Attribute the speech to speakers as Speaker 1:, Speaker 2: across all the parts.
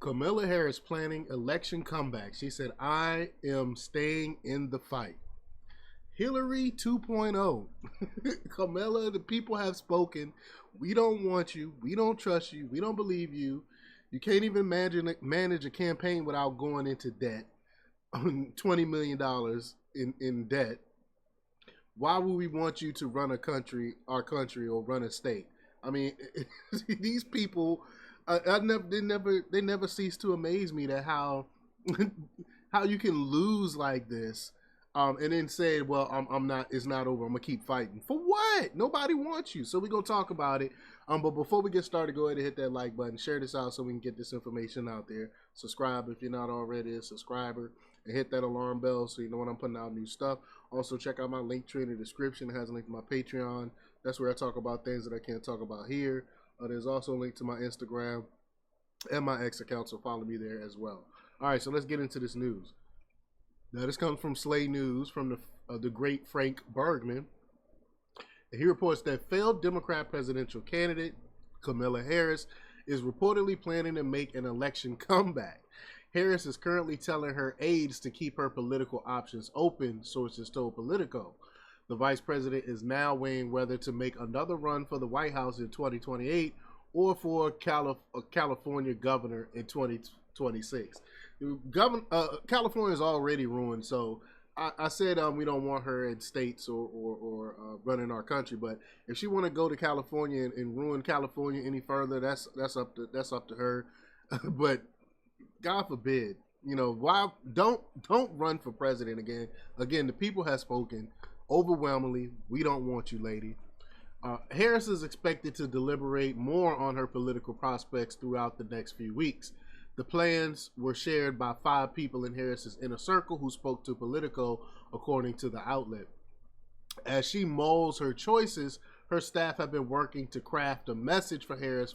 Speaker 1: Kamala Harris planning election comeback. She said, I am staying in the fight. Hillary 2.0. Kamala, the people have spoken. We don't want you. We don't trust you. We don't believe you. You can't even manage a campaign without going into debt. $20 million in debt. Why would we want you to run our country, or run a state? I mean, these people, they never cease to amaze me that how you can lose like this, and then say, well, I'm not, it's not over. I'm gonna keep fighting. For what? Nobody wants you. So we're gonna talk about it. But before we get started, go ahead and hit that like button, share this out so we can get this information out there. Subscribe if you're not already a subscriber, and hit that alarm bell so you know when I'm putting out new stuff. Also, check out my link tree in the description. It has a link to my Patreon. That's where I talk about things that I can't talk about here. There's also a link to my Instagram and my X account, so follow me there as well. All right, so let's get into this news. Now, this comes from Slay News, from the great Frank Bergman. And he reports that failed Democrat presidential candidate Kamala Harris is reportedly planning to make an election comeback. Harris is currently telling her aides to keep her political options open, sources told Politico. The vice president is now weighing whether to make another run for the White House in 2028 or for California governor in 2026. California is already ruined, so I said we don't want her in states or running our country. But if she want to go to California and ruin California any further, that's up to her. But God forbid, why don't run for president again? Again, the people have spoken overwhelmingly. We don't want you, lady. Harris is expected to deliberate more on her political prospects throughout the next few weeks. The plans were shared by 5 people in Harris's inner circle who spoke to Politico, according to the outlet. As she molds her choices, her staff have been working to craft a message for Harris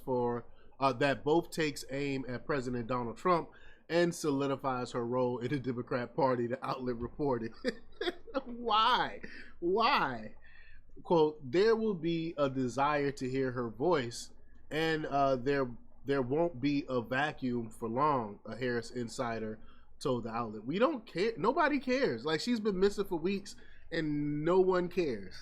Speaker 1: that both takes aim at President Donald Trump and solidifies her role in the Democrat Party, the outlet reported. Why? Quote, there will be a desire to hear her voice, and there won't be a vacuum for long, a Harris insider told the outlet. We don't care. Nobody cares. Like, she's been missing for weeks, and no one cares.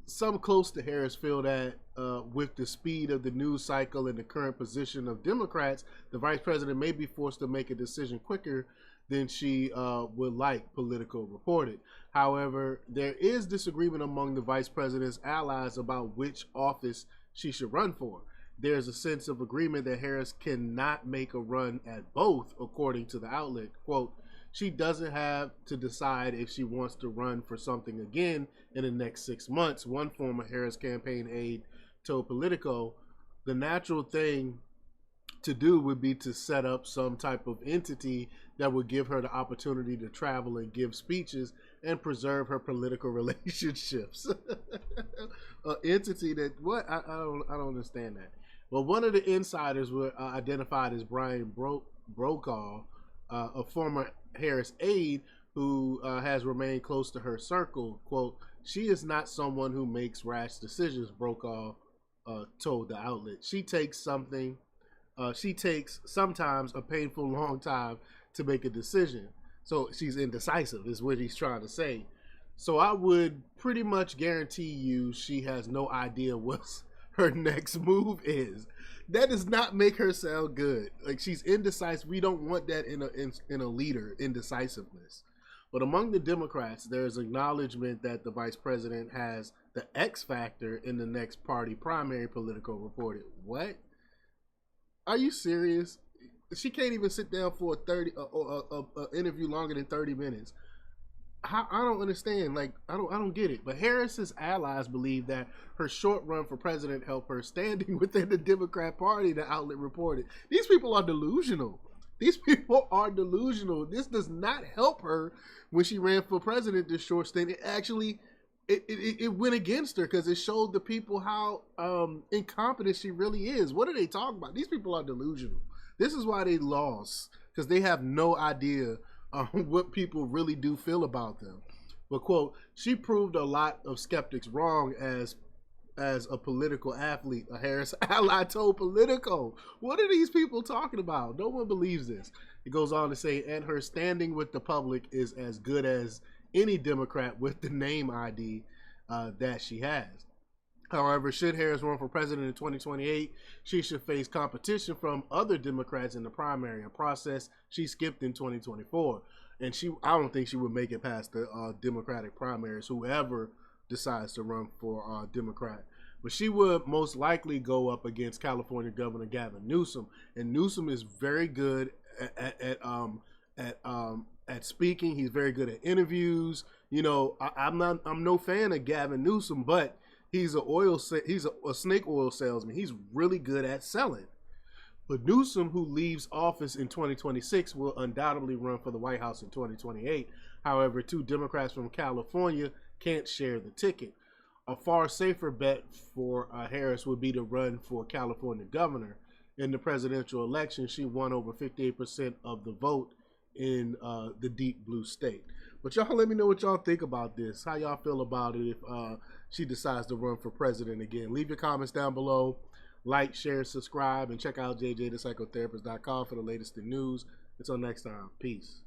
Speaker 1: Some close to Harris feel that with the speed of the news cycle and the current position of Democrats, the vice president may be forced to make a decision quicker than she would like, Politico reported. However, there is disagreement among the vice president's allies about which office she should run for. There's a sense of agreement that Harris cannot make a run at both, according to the outlet. Quote, she doesn't have to decide if she wants to run for something again in the next 6 months, one former Harris campaign aide told Politico. The natural thing to do would be to set up some type of entity that would give her the opportunity to travel and give speeches and preserve her political relationships. An entity that, what? I don't understand that. Well, one of the insiders were identified as Brian Brokaw, a former Harris aide who has remained close to her circle. Quote, she is not someone who makes rash decisions, Brokaw told the outlet. She takes sometimes a painful long time to make a decision. So she's indecisive is what he's trying to say. So I would pretty much guarantee you she has no idea what her next move is. That does not make her sound good. Like, she's indecisive. We don't want that in a leader, indecisiveness. But among the Democrats, there's acknowledgement that the vice president has the X factor in the next party primary, Politico reported. What? Are you serious? She can't even sit down for a interview longer than 30 minutes. I don't understand. Like, I don't get it. But Harris's allies believe that her short run for president helped her standing within the Democrat Party, the outlet reported. These people are delusional. This does not help her when she ran for president this short stint. It actually, it went against her because it showed the people how incompetent she really is. What are they talking about? These people are delusional. This is why they lost, because they have no idea what people really do feel about them. But quote, she proved a lot of skeptics wrong as as a political athlete, a Harris ally told Politico. What are these people talking about? No one believes this. It goes on to say, and her standing with the public is as good as any Democrat with the name ID that she has. However, should Harris run for president in 2028, she should face competition from other Democrats in the primary, a process she skipped in 2024. And I don't think she would make it past the Democratic primaries, whoever decides to run for Democrat. But she would most likely go up against California Governor Gavin Newsom, and Newsom is very good at speaking. He's very good at interviews. You know, I'm no fan of Gavin Newsom, but he's a snake oil salesman. He's really good at selling. But Newsom, who leaves office in 2026, will undoubtedly run for the White House in 2028. However, two Democrats from California can't share the ticket. A far safer bet for Harris would be to run for California governor. In the presidential election, she won over 58% of the vote in the deep blue state. But y'all let me know what y'all think about this. How y'all feel about it if she decides to run for president again. Leave your comments down below. Like, share, subscribe, and check out jjthepsychotherapist.com for the latest in news. Until next time, peace.